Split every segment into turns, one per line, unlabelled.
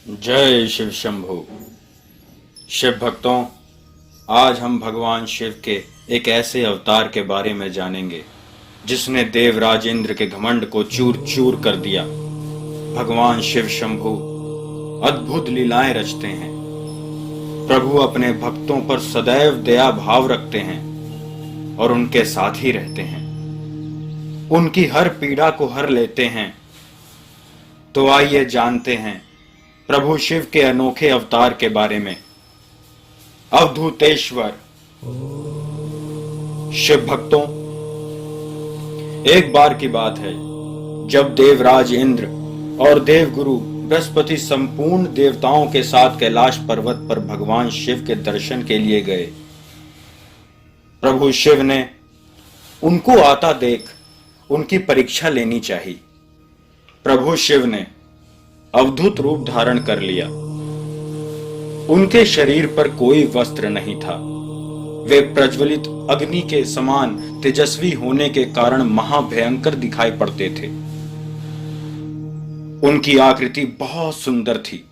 जय शिव शंभु। शिव भक्तों, आज हम भगवान शिव के एक ऐसे अवतार के बारे में जानेंगे जिसने देवराज इंद्र के घमंड को चूर चूर कर दिया। भगवान शिव शंभु अद्भुत लीलाएं रचते हैं। प्रभु अपने भक्तों पर सदैव दया भाव रखते हैं और उनके साथ ही रहते हैं। उनकी हर पीड़ा को हर लेते हैं। तो आइए जानते हैं प्रभु शिव के अनोखे अवतार के बारे में। अवधूतेश्वर। शिव भक्तों, एक बार की बात है जब देवराज इंद्र और देवगुरु बृहस्पति संपूर्ण देवताओं के साथ कैलाश पर्वत पर भगवान शिव के दर्शन के लिए गए। प्रभु शिव ने उनको आता देख उनकी परीक्षा लेनी चाहिए। प्रभु शिव ने अवधूत रूप धारण कर लिया। उनके शरीर पर कोई वस्त्र नहीं था। वे प्रज्वलित अग्नि के समान तेजस्वी होने के कारण महाभयंकर दिखाई पड़ते थे। उनकी आकृति बहुत सुंदर थी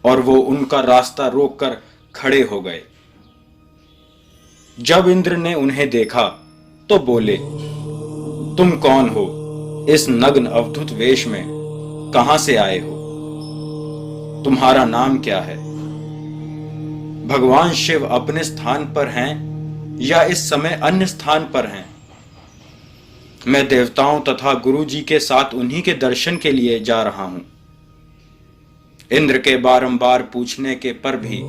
और वो उनका रास्ता रोककर खड़े हो गए। जब इंद्र ने उन्हें देखा तो बोले, तुम कौन हो? इस नग्न अवधूत वेश में कहां से आए हो? तुम्हारा नाम क्या है? भगवान शिव अपने स्थान पर हैं या इस समय अन्य स्थान पर हैं? मैं देवताओं तथा गुरु जी के साथ उन्हीं के दर्शन के लिए जा रहा हूं। इंद्र के बारंबार पूछने के पर भी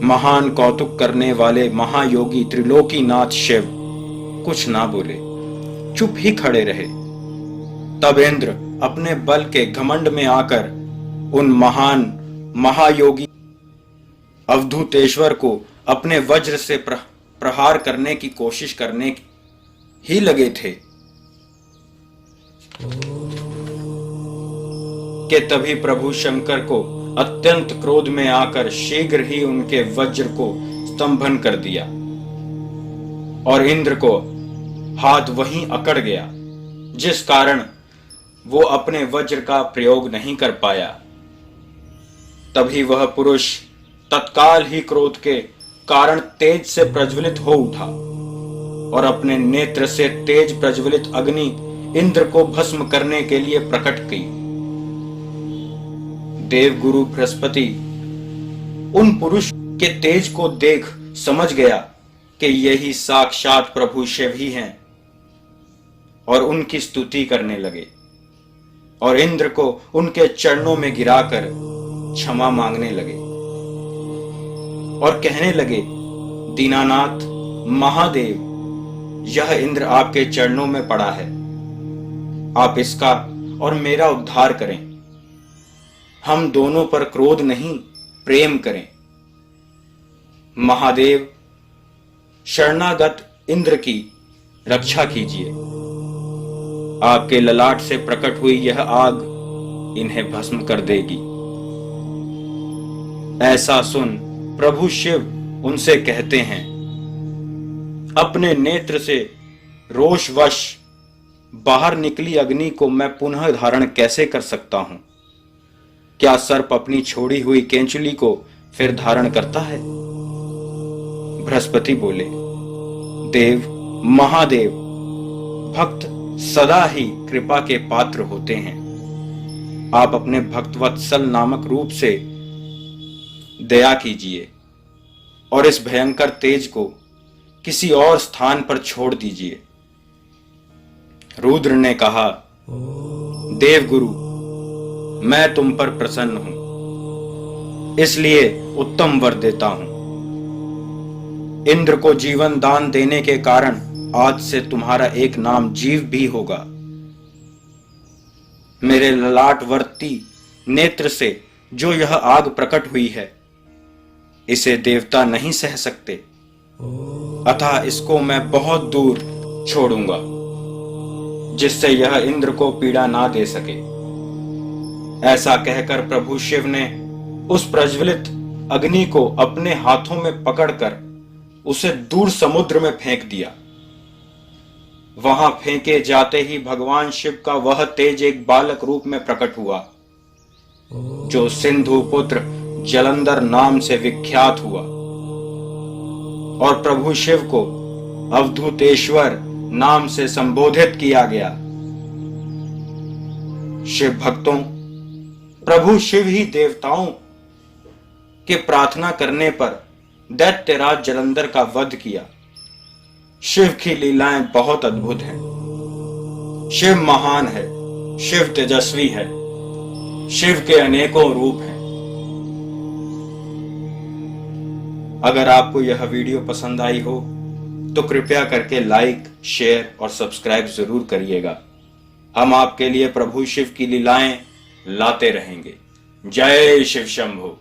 महान कौतुक करने वाले महायोगी त्रिलोकीनाथ शिव कुछ ना बोले, चुप ही खड़े रहे। तब इंद्र अपने बल के घमंड में आकर उन महान महायोगी अवधूतेश्वर को अपने वज्र से प्रहार करने की कोशिश करने ही लगे थे कि तभी प्रभु शंकर को अत्यंत क्रोध में आकर शीघ्र ही उनके वज्र को स्तंभन कर दिया और इंद्र को हाथ वहीं अकड़ गया, जिस कारण वो अपने वज्र का प्रयोग नहीं कर पाया। तभी वह पुरुष तत्काल ही क्रोध के कारण तेज से प्रज्वलित हो उठा और अपने नेत्र से तेज प्रज्वलित अग्नि इंद्र को भस्म करने के लिए प्रकट की। देवगुरु बृहस्पति उन पुरुष के तेज को देख समझ गया कि यही साक्षात प्रभु शिव ही हैं और उनकी स्तुति करने लगे और इंद्र को उनके चरणों में गिराकर क्षमा मांगने लगे और कहने लगे, दीनानाथ महादेव, यह इंद्र आपके चरणों में पड़ा है। आप इसका और मेरा उद्धार करें। हम दोनों पर क्रोध नहीं प्रेम करें। महादेव, शरणागत इंद्र की रक्षा कीजिए। आपके ललाट से प्रकट हुई यह आग इन्हें भस्म कर देगी। ऐसा सुन प्रभु शिव उनसे कहते हैं, अपने नेत्र से रोषवश बाहर निकली अग्नि को मैं पुनः धारण कैसे कर सकता हूं? क्या सर्प अपनी छोड़ी हुई केंचुली को फिर धारण करता है? बृहस्पति बोले, देव महादेव, भक्त सदा ही कृपा के पात्र होते हैं। आप अपने भक्तवत्सल नामक रूप से दया कीजिए और इस भयंकर तेज को किसी और स्थान पर छोड़ दीजिए। रुद्र ने कहा, देवगुरु, मैं तुम पर प्रसन्न हूं, इसलिए उत्तम वर देता हूं। इंद्र को जीवन दान देने के कारण आज से तुम्हारा एक नाम जीव भी होगा। मेरे ललाटवर्ती नेत्र से जो यह आग प्रकट हुई है, इसे देवता नहीं सह सकते, अतः इसको मैं बहुत दूर छोड़ूंगा, जिससे यह इंद्र को पीड़ा ना दे सके। ऐसा कहकर प्रभु शिव ने उस प्रज्वलित अग्नि को अपने हाथों में पकड़कर उसे दूर समुद्र में फेंक दिया। वहां फेंके जाते ही भगवान शिव का वह तेज एक बालक रूप में प्रकट हुआ जो सिंधु पुत्र जलंधर नाम से विख्यात हुआ, और प्रभु शिव को अवधूतेश्वर नाम से संबोधित किया गया। शिव भक्तों, प्रभु शिव ही देवताओं के प्रार्थना करने पर दैत्यराज जलंधर का वध किया। शिव की लीलाएं बहुत अद्भुत हैं। शिव महान है, शिव तेजस्वी है, शिव के अनेकों रूप हैं। अगर आपको यह वीडियो पसंद आई हो तो कृपया करके लाइक, शेयर और सब्सक्राइब जरूर करिएगा। हम आपके लिए प्रभु शिव की लीलाएं लाते रहेंगे। जय शिव शंभो।